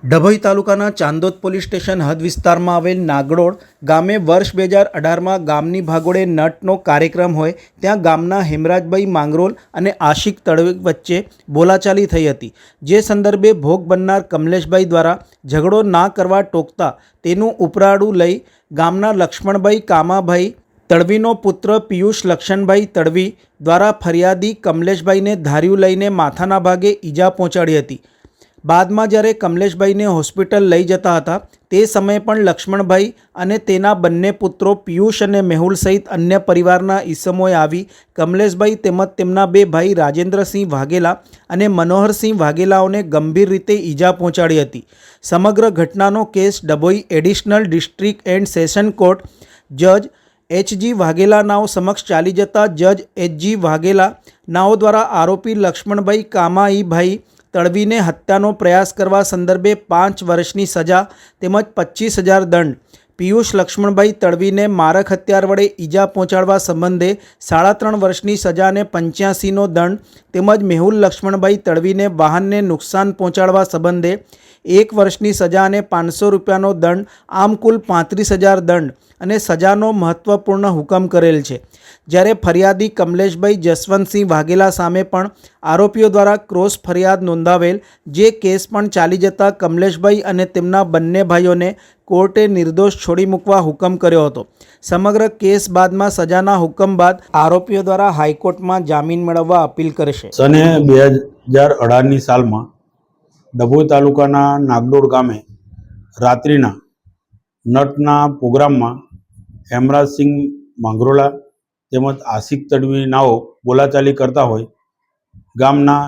ડભોઈ તાલુકાના Chandod police station હદ વિસ્તારમાં આવેલ નાગડોળ ગામે વર્ષ 2018માં ગામની ભાગોળે નટનો કાર્યક્રમ હોય ત્યાં ગામના હેમરાજભાઈ માંગરોલ અને આશિક તડવી વચ્ચે બોલાચાલી થઈ હતી, જે સંદર્ભે ભોગ બનનાર કમલેશભાઈ દ્વારા ઝઘડો ના કરવા ટોકતા તેનું ઉપરાળું લઈ ગામના લક્ષ્મણભાઈ કામાભાઈ તડવીનો પુત્ર પિયુષ લક્ષણભાઈ તડવી દ્વારા ફરિયાદી કમલેશભાઈને ધાર્યું લઈને માથાના ભાગે ઈજા પહોંચાડી હતી। બાદમાં જ્યારે કમલેશભાઈને હોસ્પિટલ લઈ જતા હતા તે સમયે પણ લક્ષ્મણભાઈ અને તેના બંને પુત્રો પિયુષ અને મેહુલ સહિત અન્ય પરિવારના ઈસમોએ આવી કમલેશભાઈ તેમજ તેમના બે ભાઈ રાજેન્દ્રસિંહ વાઘેલા અને મનોહરસિંહ વાઘેલાઓને ગંભીર રીતે ઈજા પહોંચાડી હતી। સમગ્ર ઘટનાનો case Dabhoi additional district and session court જજ એચ.જી. વાઘેલા નાઓ સમક્ષ ચાલી જતા જજ એચ.જી. વાઘેલા નાઓ દ્વારા આરોપી લક્ષ્મણભાઈ કામાઈભાઈ તડવીને હત્યાનો પ્રયાસ કરવા સંદર્ભે 5 વર્ષની સજા તેમજ 25,000 દંડ, પિયુષ લક્ષ્મણભાઈ તડવીને મારક હથિયાર વડે ઈજા પહોંચાડવા સંબંધે 3.5 વર્ષની સજા અને 85નો દંડ તેમજ મેહુલ લક્ષ્મણભાઈ તડવીને વાહનને નુકસાન પહોંચાડવા સંબંધે 1 વર્ષની સજા અને 500 રૂપિયાનો દંડ, આમ કુલ 35,000 દંડ અને સજાનો મહત્વપૂર્ણ હુકમ કરેલ છે। જ્યારે ફરિયાદી કમલેશભાઈ જસવંતસિંહ વાઘેલા સામે પણ આરોપીઓ દ્વારા ક્રોસ ફરિયાદ નોંધાવેલ, જે કેસ પણ ચાલી જતા કમલેશભાઈ અને તેમના બંને ભાઈઓને કોર્ટે નિર્દોષ છોડી મૂકવા હુકમ કર્યો હતો। સમગ્ર કેસ બાદમાં સજાના હુકમ બાદ આરોપીઓ દ્વારા હાઈકોર્ટમાં જામીન મેળવવા અપીલ કરશે। સને 2018ની સાલમાં ડભોઈ તાલુકાના નાગડોળ ગામે રાત્રિના નટના પ્રોગ્રામમાં હેમરાજસિંહ માંગરોલા તેમજ આશિક તડવી નાઓ બોલાચાલી કરતા હોય ગામના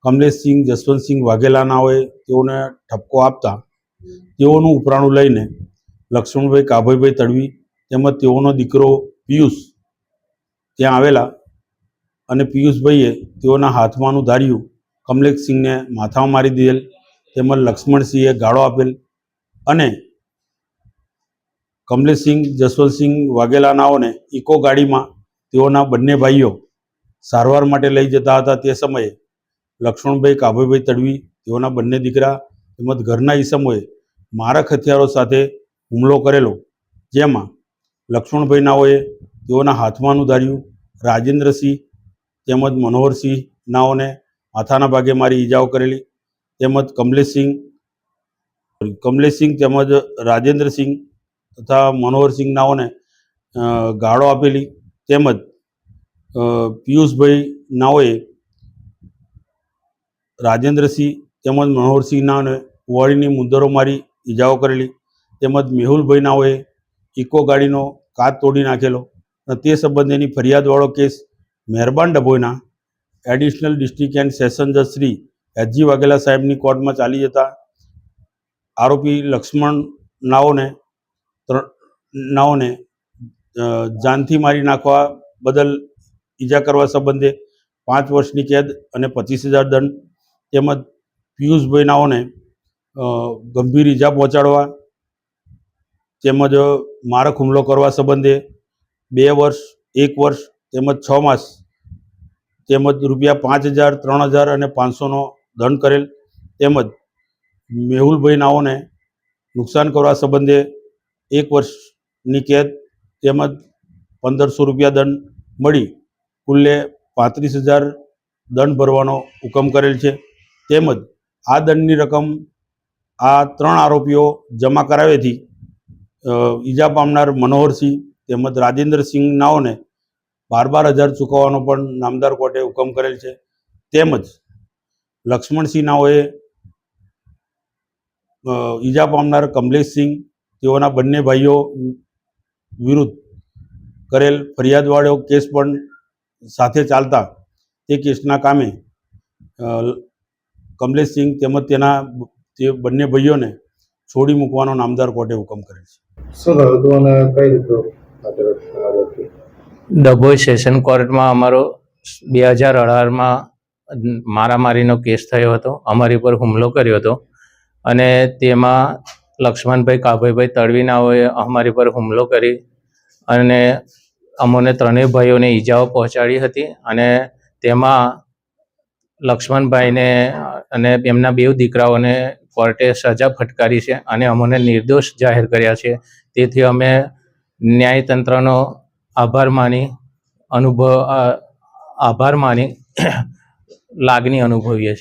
કમલેશસિંહ જસવંતસિંહ વાઘેલા નાઓએ તેઓને ઠપકો આપતા તેઓનું ઉપરાણું લઈને લક્ષ્મણભાઈ કાભાઈભાઈ તડવી તેમજ તેઓનો દીકરો પિયુષ ત્યાં આવેલા અને પિયુષભાઈએ તેઓના હાથમાંનું ધાર્યું કમલેશસિંહને માથામાં મારી દીધેલ તેમજ લક્ષ્મણસિંહે ગાળો આપેલ અને કમલેશસિંહ જસવંતસિંહ વાઘેલા નાઓને ઇકો ગાડીમાં તેઓના બંને ભાઈઓ સારવાર માટે લઈ જતા હતા તે સમયે લક્ષ્મણભાઈ કાભાઈભાઈ તડવી તેઓના બંને દીકરા તેમજ ઘરના ઈસમોએ મારક હથિયારો સાથે હુમલો કરેલો, જેમાં લક્ષ્મણભાઈ નાઓએ તેઓના હાથમાંનું ધાર્યું, રાજેન્દ્રસિંહ તેમજ મનોહરસિંહ નાઓને માથાના ભાગે મારી ઈજાઓ કરેલી તેમજ કમલેશસિંહ તેમજ રાજેન્દ્રસિંહ તથા મનોહરસિંહ નાઓને ગાળો આપેલી તેમજ પિયુષભાઈ નાઓએ રાજેન્દ્રસિંહ તેમજ મનોહરસિંહ નાઓને કુવાડીની મુંદરો મારી ઈજાઓ કરેલી તેમજ મેહુલભાઈ નાઓએ ઇકો ગાડીનો કાચ તોડી નાખેલો અને તે સંબંધેની ફરિયાદવાળો કેસ મહેરબાન ડભોઈના એડિશનલ ડિસ્ટ્રિક્ટ એન્ડ સેશન જજ શ્રી એચ.જી. વાઘેલા સાહેબની કોર્ટમાં ચાલી જતા આરોપી લક્ષ્મણ નાઓને જાનથી મારી નાખવા બદલ ઈજા કરવા સંબંધે 5 વર્ષની કેદ અને 25,000 દંડ તેમજ પિયુષભાઈ નાઓને ગંભીર ઈજા પહોંચાડવા તેમજ મારક હુમલો કરવા સંબંધે 2 વર્ષ 1 વર્ષ તેમજ 6 માસ તેમજ ₹5,000, 3,000 અને 500નો દંડ કરેલ તેમજ મેહુલભાઈ નાઓને નુકસાન કરવા સંબંધે 1 વર્ષની કેદ તેમજ 1,500 રૂપિયા દંડ મળી કુલ્લે 35,000 દંડ ભરવાનો હુકમ કરેલ છે। તેમજ આ દંડની રકમ આ 3 આરોપીઓ જમા કરાવેથી ઈજા પામનાર મનોહરસિંહ તેમજ રાજેન્દ્રસિંહ નાઓને 12,000 ચૂકવવાનો પણ નામદાર કોર્ટે હુકમ કરેલ છે। તેમજ લક્ષ્મણસિંહ નાઓએ ઈજા પામનાર કમલેશસિંહ તેઓના બંને ભાઈઓ વિરુદ્ધ કરેલ ફરિયાદવાળો કેસ પણ સાથે ચાલતા તે કેસના કામે કમલેશસિંહ તેમજ તે બંને ભાઈઓને છોડી મૂકવાનો નામદાર કોર્ટે હુકમ કરેલ છે। ડભોઈ સેશન કોર્ટમાં અમારો 2018માં મારામારીનો કેસ થયો હતો, અમારી પર હુમલો કર્યો હતો અને તેમાં લક્ષ્મણભાઈ કાભાઈભાઈ તડવીનાઓએ અમારી પર હુમલો કરી અને અમોને 3 ભાઈઓને ઈજાઓ પહોંચાડી હતી અને તેમાં લક્ષ્મણભાઈને અને એમના 2 દીકરાઓને કોર્ટે સજા ફટકારી છે અને અમને નિર્દોષ જાહેર કર્યા છે. તેથી અમે ન્યાયતંત્રનો આભાર માની લાગણી અનુભવીએ છીએ.